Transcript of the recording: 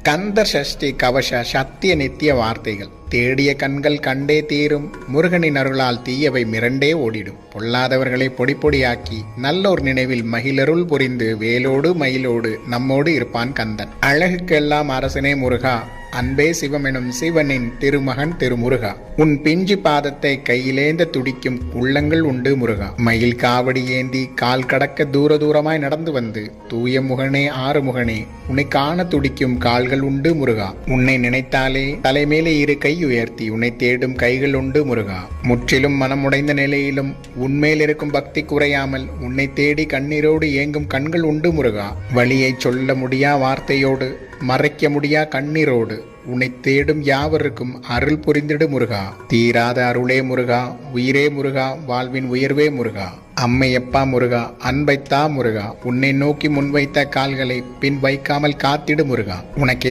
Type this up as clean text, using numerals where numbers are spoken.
கந்தர் சஷ்டி கவச சத்திய நித்திய வார்த்தைகள். தேடிய கண்கள் கண்டே தீரும், முருகனின் அருளால் தீயவை மிரண்டே ஓடிடும். பொல்லாதவர்களை பொடி பொடியாக்கி நல்லோர் நினைவில் மகிழருள் புரிந்து வேலோடு மயிலோடு நம்மோடு இருப்பான் கந்தன். அழகுக்கெல்லாம் அரசனே முருகா, அன்பே சிவமெனும் சிவனின் திருமகன் திருமுருகா. உன் பிஞ்சு பாதத்தை கையிலேந்த துடிக்கும் உள்ளங்கள் உண்டு முருகா. மயில் காவடி ஏந்தி கால் கடக்க தூர தூரமாய் நடந்து வந்து தூய முகனே ஆறுமுகனே, உன்னை காண துடிக்கும் கால்கள் உண்டு முருகா. உன்னை நினைத்தாலே தலைமேலே இரு கை உயர்த்தி உன்னை தேடும் கைகள் உண்டு முருகா. முற்றிலும் மனமுடைந்த நிலையிலும் உன்மேல் இருக்கும் பக்தி குறையாமல் உன்னை தேடி கண்ணீரோடு ஏங்கும் கண்கள் உண்டு முருகா. வழியை சொல்ல முடியா வார்த்தையோடு மறைக்க முடியா கண்ணீரோடு உன்னை தேடும் யாவருக்கும் அருள் புரிந்திடு முருகா. தீராத அருளே முருகா, உயிரே முருகா, வாழ்வின் உயர்வே முருகா. அம்மையப்பா முருகா, அன்பைத்தா முருகா, உன்னை நோக்கி முன்வைத்த கால்களை பின் வைக்காமல் காத்திடு முருகா. உனக்கு